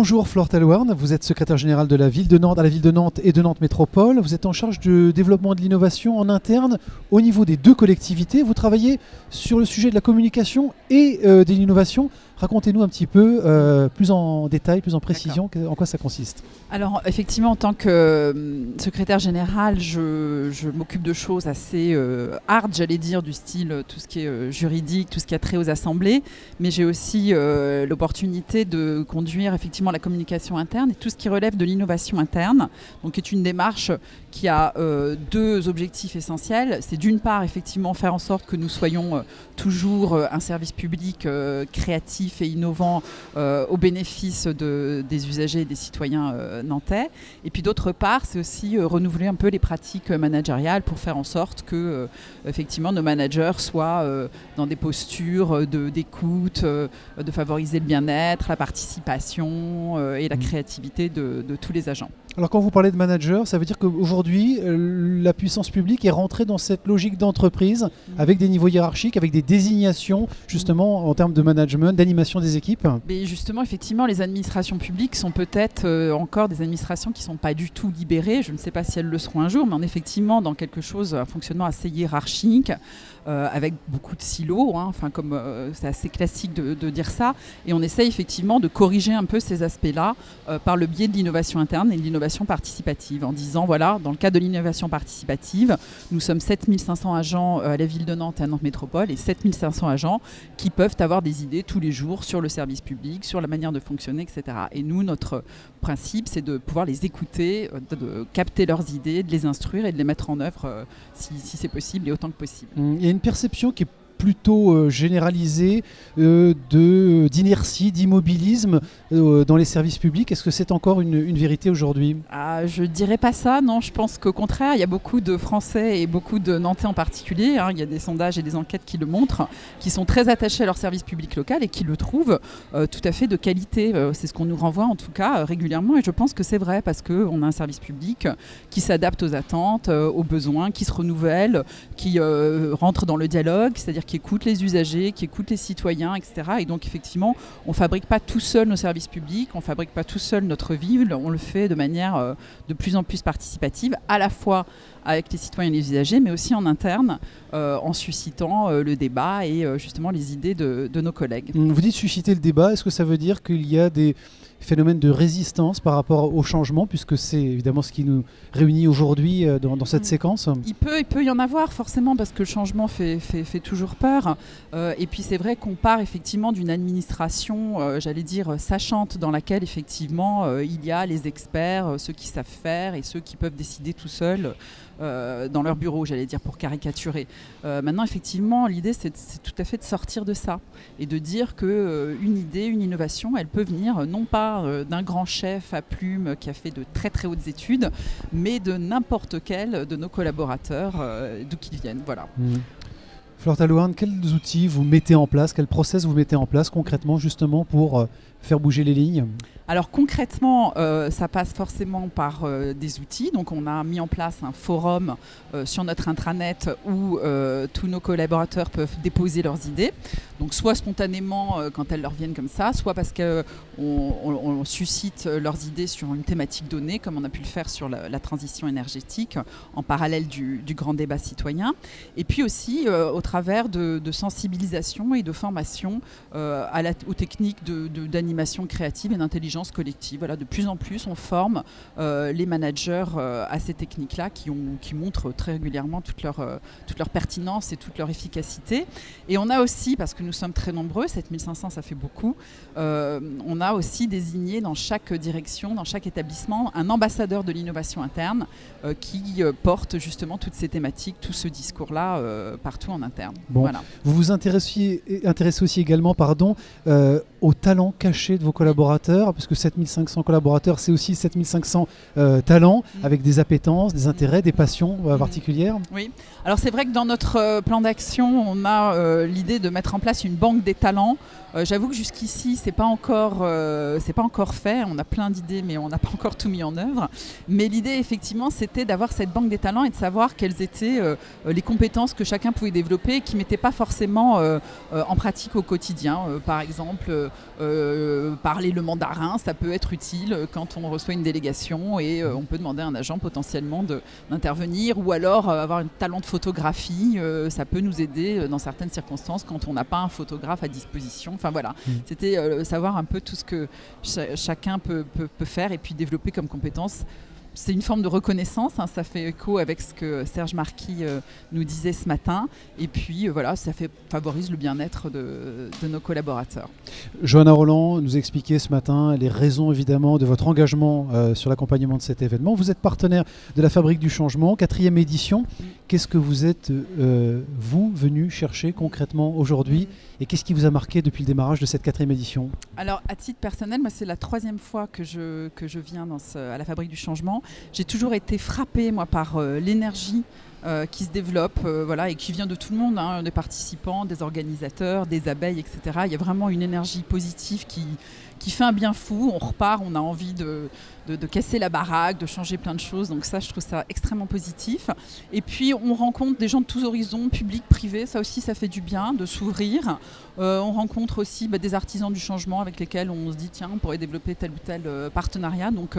Bonjour Flore Tallouarn, vous êtes secrétaire générale de la ville de Nantes, à la ville de Nantes et de Nantes Métropole. Vous êtes en charge du développement de l'innovation en interne au niveau des deux collectivités. Vous travaillez sur le sujet de la communication et de l'innovation. Racontez-nous un petit peu plus en détail, plus en précision, en quoi ça consiste. Alors effectivement, en tant que secrétaire générale, je m'occupe de choses assez hard, j'allais dire, du style tout ce qui est juridique, tout ce qui a trait aux assemblées, mais j'ai aussi l'opportunité de conduire effectivement la communication interne et tout ce qui relève de l'innovation interne, donc est une démarche qui a deux objectifs essentiels. C'est d'une part effectivement faire en sorte que nous soyons toujours un service public créatif et innovant au bénéfice des usagers et des citoyens nantais. Et puis d'autre part, c'est aussi renouveler un peu les pratiques managériales pour faire en sorte que effectivement nos managers soient dans des postures d'écoute, de favoriser le bien-être, la participation et la créativité de tous les agents. Alors quand vous parlez de manager, ça veut dire qu'aujourd'hui, la puissance publique est rentrée dans cette logique d'entreprise avec des niveaux hiérarchiques, avec des désignations justement en termes de management, d'animation des équipes. Mais justement, effectivement, les administrations publiques sont peut-être encore des administrations qui ne sont pas du tout libérées. Je ne sais pas si elles le seront un jour, mais on est effectivement dans quelque chose, un fonctionnement assez hiérarchique, avec beaucoup de silos, hein, enfin, comme c'est assez classique de dire ça. Et on essaye effectivement de corriger un peu ces aspects-là par le biais de l'innovation interne et de l'innovation participative, en disant, voilà, dans le cadre de l'innovation participative, nous sommes 7500 agents à la ville de Nantes et à Nantes Métropole et 7500 agents qui peuvent avoir des idées tous les jours sur le service public, sur la manière de fonctionner, etc. Et nous, notre principe, c'est de pouvoir les écouter, de capter leurs idées, de les instruire et de les mettre en œuvre si c'est possible et autant que possible. Il y a une perception qui est plutôt généralisée d'inertie, d'immobilisme dans les services publics. Est-ce que c'est encore une vérité aujourd'hui ? Je ne dirais pas ça, non. Je pense qu'au contraire, il y a beaucoup de Français et beaucoup de Nantais en particulier, hein, il y a des sondages et des enquêtes qui le montrent, qui sont très attachés à leur service public local et qui le trouvent tout à fait de qualité. C'est ce qu'on nous renvoie en tout cas régulièrement et je pense que c'est vrai parce qu'on a un service public qui s'adapte aux attentes, aux besoins, qui se renouvelle, qui rentre dans le dialogue, c'est-à-dire qui écoute les usagers, qui écoute les citoyens, etc. Et donc effectivement, on ne fabrique pas tout seul nos services publics, on ne fabrique pas tout seul notre ville, on le fait de manière de plus en plus participative, à la fois avec les citoyens et les usagers, mais aussi en interne, en suscitant le débat et justement les idées de nos collègues. Vous dites susciter le débat, est-ce que ça veut dire qu'il y a des phénomènes de résistance par rapport au changement, puisque c'est évidemment ce qui nous réunit aujourd'hui dans cette séquence ? Il peut y en avoir forcément, parce que le changement fait toujours peur. Et puis c'est vrai qu'on part effectivement d'une administration, j'allais dire, sachante, dans laquelle effectivement il y a les experts, ceux qui savent faire et ceux qui peuvent décider tout seuls dans leur bureau, j'allais dire, pour caricaturer. Maintenant, effectivement, l'idée, c'est tout à fait de sortir de ça et de dire qu'une idée, une innovation, elle peut venir non pas d'un grand chef à plume qui a fait de très très hautes études, mais de n'importe quel de nos collaborateurs, d'où qu'ils viennent. Voilà. Flore Tallouarn, quels outils vous mettez en place, quel process vous mettez en place concrètement justement pour faire bouger les lignes ? Alors concrètement, ça passe forcément par des outils. Donc on a mis en place un forum sur notre intranet où tous nos collaborateurs peuvent déposer leurs idées. Donc soit spontanément quand elles leur viennent comme ça, soit parce qu'on suscite leurs idées sur une thématique donnée, comme on a pu le faire sur la transition énergétique, en parallèle du grand débat citoyen. Et puis aussi au travers de sensibilisation et de formation aux techniques d'animation créative et d'intelligence collective. Voilà, de plus en plus, on forme les managers à ces techniques-là qui montrent très régulièrement toute leur pertinence et toute leur efficacité. Et on a aussi, parce que nous sommes très nombreux, 7500 ça fait beaucoup, on a aussi désigné dans chaque direction, dans chaque établissement, un ambassadeur de l'innovation interne qui porte justement toutes ces thématiques, tout ce discours-là partout en interne. Bon. Voilà. Vous vous intéressez aussi également aux talents cachés de vos collaborateurs, parce que 7500 collaborateurs, c'est aussi 7500 talents avec des appétences, des intérêts, des passions particulières. Oui, alors c'est vrai que dans notre plan d'action, on a l'idée de mettre en place une banque des talents. J'avoue que jusqu'ici, c'est pas encore fait. On a plein d'idées, mais on n'a pas encore tout mis en œuvre. Mais l'idée, effectivement, c'était d'avoir cette banque des talents et de savoir quelles étaient les compétences que chacun pouvait développer et qui ne mettaient pas forcément en pratique au quotidien. Par exemple, parler le mandarin, bien, ça peut être utile quand on reçoit une délégation et on peut demander à un agent potentiellement d'intervenir, ou alors avoir un talent de photographie, ça peut nous aider dans certaines circonstances quand on n'a pas un photographe à disposition. Enfin voilà, c'était savoir un peu tout ce que chacun peut faire et puis développer comme compétence. C'est une forme de reconnaissance, hein, ça fait écho avec ce que Serge Marquis nous disait ce matin. Et puis voilà, ça favorise le bien-être de nos collaborateurs. Johanna Roland nous expliquait ce matin les raisons évidemment de votre engagement sur l'accompagnement de cet événement. Vous êtes partenaire de la Fabrique du Changement, 4e édition. Qu'est-ce que vous êtes, vous, venu chercher concrètement aujourd'hui et qu'est-ce qui vous a marqué depuis le démarrage de cette 4e édition? Alors, à titre personnel, moi, c'est la 3e fois que je viens à la Fabrique du Changement. J'ai toujours été frappée, moi, par l'énergie qui se développe voilà, et qui vient de tout le monde, hein, des participants, des organisateurs, des abeilles, etc. Il y a vraiment une énergie positive qui fait un bien fou. On repart, on a envie de casser la baraque, de changer plein de choses. Donc ça, je trouve ça extrêmement positif. Et puis, on rencontre des gens de tous horizons, publics, privés. Ça aussi, ça fait du bien de s'ouvrir. On rencontre aussi des artisans du changement avec lesquels on se dit, tiens, on pourrait développer tel ou tel partenariat. Donc,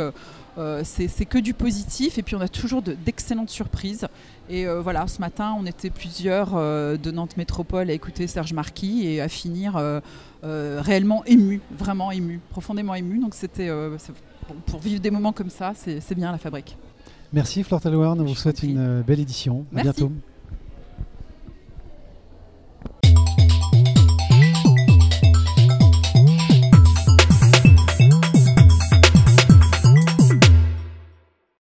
c'est que du positif. Et puis, on a toujours d'excellentes surprises. Et voilà, ce matin, on était plusieurs de Nantes Métropole à écouter Serge Marquis et à finir réellement émus, vraiment émus, profondément émus. Donc, c'était... pour vivre des moments comme ça, c'est bien la Fabrique. Merci Flore Tallouarn, on vous souhaite une belle édition. À bientôt.